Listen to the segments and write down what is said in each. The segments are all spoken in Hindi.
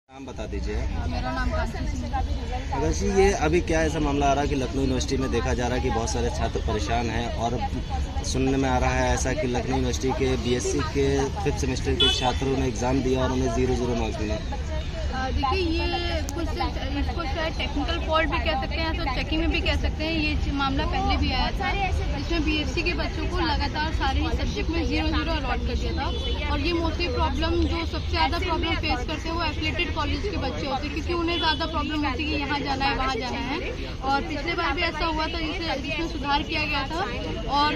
नाम बता दीजिए। मेरा नाम अगर जी ये अभी क्या ऐसा मामला आ रहा है कि लखनऊ यूनिवर्सिटी में देखा जा रहा है कि बहुत सारे छात्र परेशान हैं और सुनने में आ रहा है ऐसा कि लखनऊ यूनिवर्सिटी के बीएससी के 5th सेमेस्टर के छात्रों ने एग्ज़ाम दिया और उन्हें 0 मार्क्स मिले। देखिए, ये कुछ इसको शायद टेक्निकल फॉल्ट भी कह सकते हैं, तो चेकिंग में भी कह सकते हैं। ये मामला पहले भी आया था, जिसमें बीएससी के बच्चों को लगातार सारे ही सब्जेक्ट में 0 अलॉट कर दिया था। और ये मोस्टली प्रॉब्लम जो सबसे ज़्यादा प्रॉब्लम फेस करते हैं वो एफिलेटेड कॉलेज के बच्चे होते हैं, क्योंकि उन्हें ज़्यादा प्रॉब्लम होती है कि यहाँ जाना है वहाँ जाना है। और पिछले बार भी ऐसा हुआ था जिसमें सुधार किया गया था और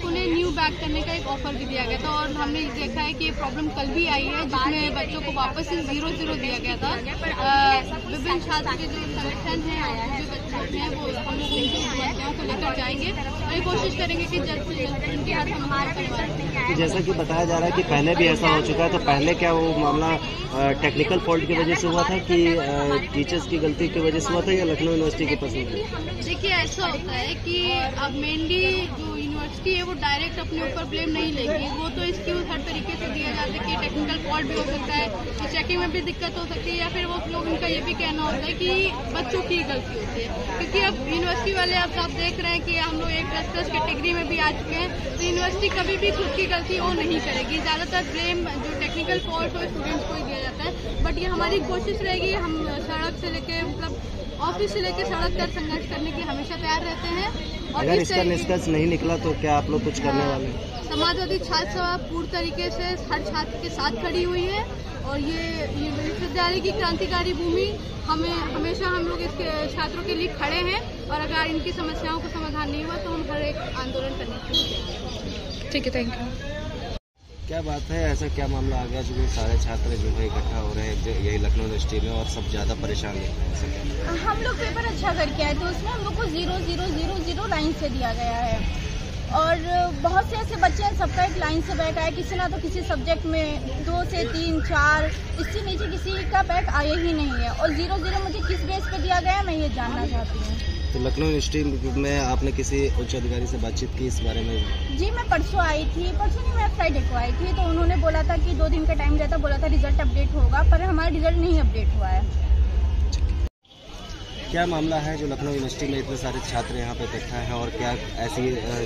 उन्हें न्यू बैक करने का एक ऑफर भी दिया गया था। और हमने देखा है कि ये प्रॉब्लम कल भी आई है, जिसमें बच्चों को वापस से 0 दिया गया था। विभिन्न छात्र के जो संगठन है, जो बच्चे हैं, वो हम लोग उनकी समस्याओं को लेकर जाएंगे और ये कोशिश करेंगे कि जल्द से जल्द उनकी हर समस्या। तो जैसा कि बताया जा रहा है कि पहले भी ऐसा हो चुका है, तो पहले क्या वो मामला टेक्निकल फॉल्ट की वजह से हुआ था कि टीचर्स की गलती की वजह से हुआ था या लखनऊ यूनिवर्सिटी की पसंद? देखिए, ऐसा होता है कि अब मेनली जो यूनिवर्सिटी है वो डायरेक्ट अपने ऊपर ब्लेम नहीं लेगी। वो तो एक्सक्यूज हर तरीके से दिया जाता है कि टेक्निकल फॉल्ट भी हो सकता है, तो चेकिंग में भी दिक्कत हो सकती है, या फिर वो लोग उनका ये भी कहना होता है कि बच्चों की गलती होती है। क्योंकि अब यूनिवर्सिटी वाले अब आप देख रहे हैं कि हम लोग एक ++ कैटेगरी में भी आ चुके हैं, तो यूनिवर्सिटी कभी भी खुद की गलती वो नहीं करेगी। ज़्यादातर ब्लेम जो टेक्निकल फॉल्ट हो स्टूडेंट्स को ही दिया जाता है। बट ये हमारी कोशिश रहेगी, हम सड़क से लेके मतलब ऑफिस से लेकर सड़क तक संघर्ष करने की हमेशा तैयार रहते हैं। और अगर इसका निष्कर्ष नहीं निकला तो क्या आप लोग कुछ करने वाले हैं? समाजवादी छात्र सभा पूर्ण तरीके से हर छात्र के साथ खड़ी हुई है और ये विश्वविद्यालय की क्रांतिकारी भूमि हमेशा हम लोग इसके छात्रों के लिए खड़े हैं। और अगर इनकी समस्याओं को समाधान नहीं हुआ तो हम हर एक आंदोलन करने के लिए। ठीक है, थैंक यू। क्या बात है, ऐसा क्या मामला आ गया जो सारे छात्र जो है इकट्ठा हो रहे हैं यही लखनऊ यूनिवर्सिटी में और सब ज़्यादा परेशान हैं? हम लोग पेपर अच्छा करके आए तो उसमें हम लोग को 0 लाइन से दिया गया है और बहुत से ऐसे बच्चे हैं, सबका एक लाइन से बैक आया। किसी ना तो किसी सब्जेक्ट में 2 से 3, 4 इससे नीचे किसी का बैक आया ही नहीं है। और 0 मुझे किस बेस पे दिया गया मैं ये जानना चाहती हूँ। तो लखनऊ यूनिवर्सिटी में आपने किसी उच्च अधिकारी से बातचीत की इस बारे में? जी, मैं परसों आई थी, परसों नहीं, मैं फ्राइडे को आई थी। तो उन्होंने बोला था कि 2 दिन का टाइम रहता, बोला था रिजल्ट अपडेट होगा, पर हमारा रिजल्ट नहीं अपडेट हुआ है। क्या मामला है जो लखनऊ यूनिवर्सिटी में इतने सारे छात्र यहाँ पे इकट्ठा हैं और क्या ऐसी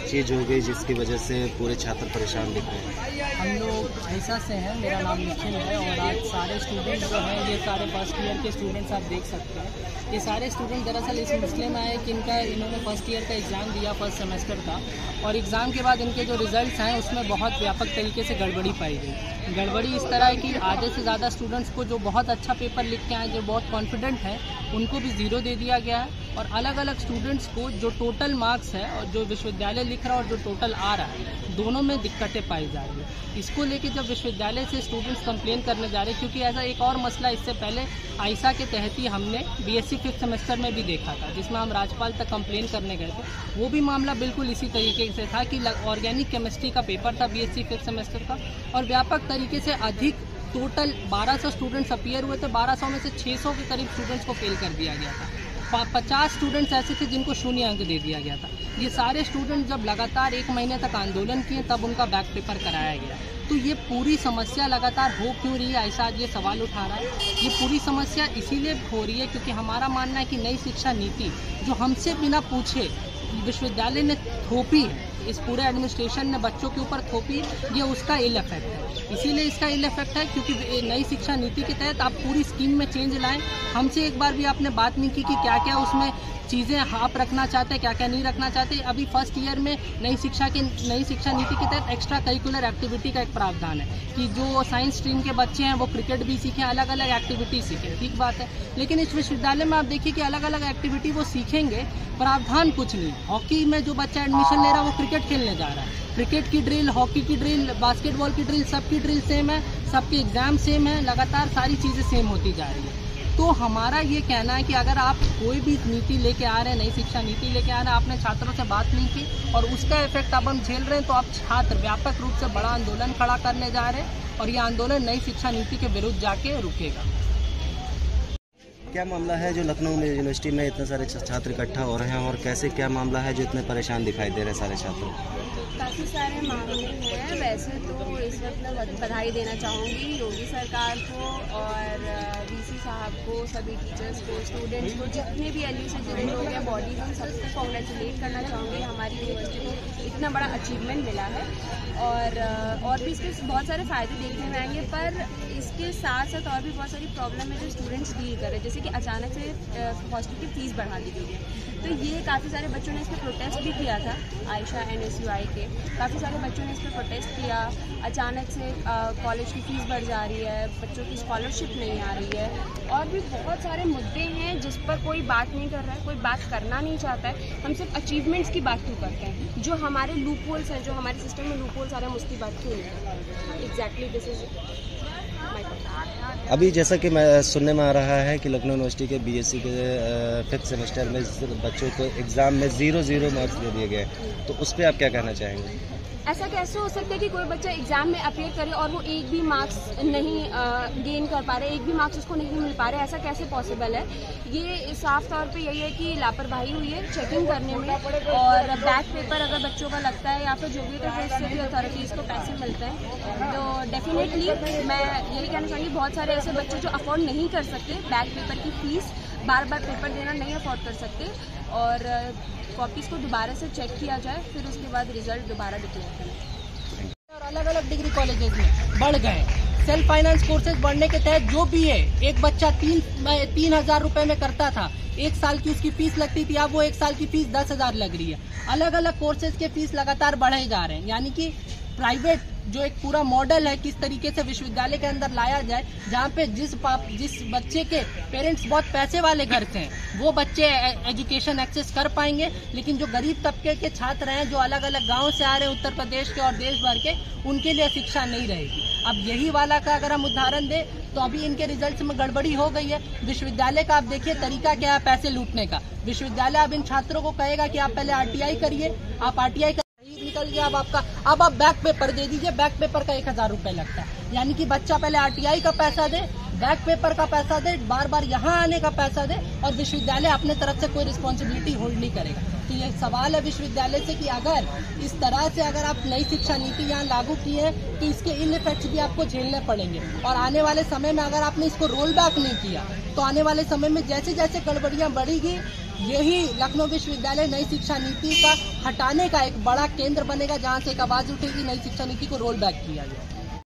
चीज़ हो गई जिसकी वजह से पूरे छात्र परेशान दिख रहे हैं? हम लोग ऐसा से हैं, मेरा नाम निखिल है और आज सारे स्टूडेंट जो हैं ये सारे फर्स्ट ईयर के स्टूडेंट्स आप देख सकते हैं। ये सारे स्टूडेंट दरअसल इस मसले में आए कि इन्होंने फर्स्ट ईयर का एग्ज़ाम दिया, फर्स्ट सेमेस्टर का, और एग्ज़ाम के बाद इनके जो रिजल्ट्स हैं उसमें बहुत व्यापक तरीके से गड़बड़ी पाई गई। गड़बड़ी इस तरह है कि आधे से ज़्यादा स्टूडेंट्स को जो बहुत अच्छा पेपर लिख के आए, जो बहुत कॉन्फिडेंट हैं, उनको भी 0 दे दिया गया है। और अलग अलग स्टूडेंट्स को जो टोटल मार्क्स है और जो विश्वविद्यालय लिख रहा है और जो टोटल आ रहा है, दोनों में दिक्कतें पाई जा रही है। इसको लेके जब विश्वविद्यालय से स्टूडेंट्स कंप्लेन करने जा रहे हैं, क्योंकि ऐसा एक और मसला इससे पहले आइसा के तहत ही हमने बीएससी 5th सेमेस्टर में भी देखा था, जिसमें हम राज्यपाल तक कंप्लेन करने गए थे। वो भी मामला बिल्कुल इसी तरीके से था कि ऑर्गेनिक केमिस्ट्री का पेपर था बीएससी 5th सेमेस्टर का और व्यापक तरीके से अधिक टोटल 1200 स्टूडेंट्स अपीयर हुए थे। 1200 में से 600 के करीब स्टूडेंट्स को फेल कर दिया गया था। 50 स्टूडेंट्स ऐसे थे जिनको 0 अंक दे दिया गया था। ये सारे स्टूडेंट जब लगातार 1 महीने तक आंदोलन किए तब उनका बैक पेपर कराया गया। तो ये पूरी समस्या लगातार हो क्यों रही है, ऐसा आज ये सवाल उठा रहा है। ये पूरी समस्या इसीलिए हो रही है क्योंकि हमारा मानना है कि नई शिक्षा नीति जो हमसे बिना पूछे विश्वविद्यालय ने थोपी है, इस पूरे एडमिनिस्ट्रेशन ने बच्चों के ऊपर थोपी, ये उसका इल इफेक्ट है। इसीलिए इसका इल इफेक्ट है क्योंकि नई शिक्षा नीति के तहत आप पूरी स्कीम में चेंज लाएं। हमसे एक बार भी आपने बात नहीं की कि क्या क्या उसमें चीज़ें आप रखना चाहते हैं, क्या क्या नहीं रखना चाहते। अभी फर्स्ट ईयर में नई शिक्षा नीति के तहत एक्स्ट्रा करिकुलर एक्टिविटी का एक प्रावधान है कि जो साइंस स्ट्रीम के बच्चे हैं वो क्रिकेट भी सीखें, अलग अलग एक्टिविटी सीखें, ठीक बात है। लेकिन इस विश्वविद्यालय में आप देखिए कि अलग अलग एक्टिविटी वो सीखेंगे, प्रावधान कुछ नहीं। हॉकी में जो बच्चा एडमिशन ले रहा है वो क्रिकेट खेलने जा रहा है, क्रिकेट की ड्रिल, हॉकी की ड्रिल, बास्केटबॉल की ड्रिल, सबकी ड्रिल सेम है, सबके एग्जाम सेम है, लगातार सारी चीज़ें सेम होती जा रही है। तो हमारा ये कहना है कि अगर आप कोई भी नीति लेके आ रहे हैं, नई शिक्षा नीति लेके आ रहे हैं, आपने छात्रों से बात नहीं की और उसका इफेक्ट अब हम झेल रहे हैं, तो आप छात्र व्यापक रूप से बड़ा आंदोलन खड़ा करने जा रहे हैं और ये आंदोलन नई शिक्षा नीति के विरुद्ध जाके रुकेगा। क्या मामला है जो लखनऊ में यूनिवर्सिटी में इतने सारे छात्र इकट्ठा हो रहे हैं और कैसे क्या मामला है जो इतने परेशान दिखाई दे रहे हैं सारे छात्र? काफ़ी सारे मामले हैं। वैसे तो इस वक्त मैं बधाई देना चाहूँगी योगी सरकार को और वीसी साहब को, सभी टीचर्स को, स्टूडेंट्स को, जितने भी एलयू से जुड़े लोग हैं, बॉडीज, उन सबको कॉन्ग्रेचुलेट करना चाहूँगी। हमारी यूनिवर्सिटी को इतना बड़ा अचीवमेंट मिला है और भी इसके बहुत सारे फ़ायदे देखने में आएंगे, पर इसके साथ साथ और भी बहुत सारी प्रॉब्लम है जो स्टूडेंट्स डील कर रहे हैं, जैसे कि अचानक से हॉस्टल की फ़ीस बढ़ा दी गई है। तो ये काफ़ी सारे बच्चों ने इस पर प्रोटेस्ट भी किया था। आयशा NSUI के काफ़ी सारे बच्चों ने इस पर प्रोटेस्ट किया। अचानक से कॉलेज की फ़ीस बढ़ जा रही है, बच्चों की स्कॉलरशिप नहीं आ रही है, और भी बहुत सारे मुद्दे हैं जिस पर कोई बात नहीं कर रहा है, कोई बात करना नहीं चाहता है। हम सिर्फ अचीवमेंट्स की बात क्यों करते हैं? जो हमारे लूप होल्स हैं, जो हमारे सिस्टम में लूप होल्स आ रहे हैं, उसकी बात क्यों नहीं करते? Exactly this is my point. अभी जैसा कि मैं सुनने में आ रहा है कि लखनऊ यूनिवर्सिटी के BSc के 5th सेमेस्टर में बच्चों को एग्ज़ाम में 0 मार्क्स दे दिए गए, तो उस पर आप क्या कहना चाहेंगे? ऐसा कैसे हो सकता है कि कोई बच्चा एग्जाम में अपीयर करे और वो एक भी मार्क्स नहीं गेन कर पा रहे, एक भी मार्क्स उसको नहीं मिल पा रहे? ऐसा कैसे पॉसिबल है? ये साफ तौर पे यही है कि लापरवाही हुई है चेकिंग करने में, और बैक पेपर अगर बच्चों का लगता है या फिर जो भी होता है, अथॉरिटीज़ को पैसे मिलते हैं, तो डेफिनेटली मैं यही कहना चाहूँगी बहुत सारे ऐसे बच्चे जो अफोर्ड नहीं कर सकते बैक पेपर की फ़ीस, बार बार पेपर देना नहीं अफोर्ड कर सकते, और कॉपीज़ को दोबारा से चेक किया जाए, फिर उसके बाद रिजल्ट दोबारा डिक्लेयर करें। और अलग अलग डिग्री कॉलेजेस में बढ़ गए। सेल्फ फाइनेंस कोर्सेज बढ़ने के तहत जो भी है, एक बच्चा 3,000 रुपए में करता था, 1 साल की उसकी फीस लगती थी, अब वो 1 साल की फीस 10,000 लग रही है। अलग अलग कोर्सेज के फीस लगातार बढ़े जा रहे हैं, यानी कि प्राइवेट जो एक पूरा मॉडल है किस तरीके से विश्वविद्यालय के अंदर लाया जाए, जहाँ पे जिस बच्चे के पेरेंट्स बहुत पैसे वाले घर से हैं वो बच्चे एजुकेशन एक्सेस कर पाएंगे, लेकिन जो गरीब तबके के छात्र हैं, जो अलग अलग गांव से आ रहे हैं उत्तर प्रदेश के और देश भर के, उनके लिए शिक्षा नहीं रहेगी। अब यही वाला का अगर हम उदाहरण दें तो अभी इनके रिजल्ट में गड़बड़ी हो गई है। विश्वविद्यालय का आप देखिए तरीका क्या है पैसे लूटने का। विश्वविद्यालय अब इन छात्रों को कहेगा कि आप पहले RTI करिए, आप RTI निकल गया, अब आप बैक पेपर दे दीजिए, बैक पेपर का 1,000 रुपए लगता है। यानी कि बच्चा पहले RTI का पैसा दे, बैक पेपर का पैसा दे, बार बार यहाँ आने का पैसा दे, और विश्वविद्यालय अपने तरफ से कोई रिस्पॉन्सिबिलिटी होल्ड नहीं करेगा। तो ये सवाल है विश्वविद्यालय से कि अगर इस तरह से अगर आप नई शिक्षा नीति यहाँ लागू की है तो इसके इल इफेक्ट्स भी आपको झेलने पड़ेंगे, और आने वाले समय में अगर आपने इसको रोल बैक नहीं किया तो आने वाले समय में जैसे जैसे गड़बड़ियाँ बढ़ेगी, यही लखनऊ विश्वविद्यालय नई शिक्षा नीति का हटाने का एक बड़ा केंद्र बनेगा, जहाँ से एक आवाज उठेगी नई शिक्षा नीति को रोल बैक किया जाए।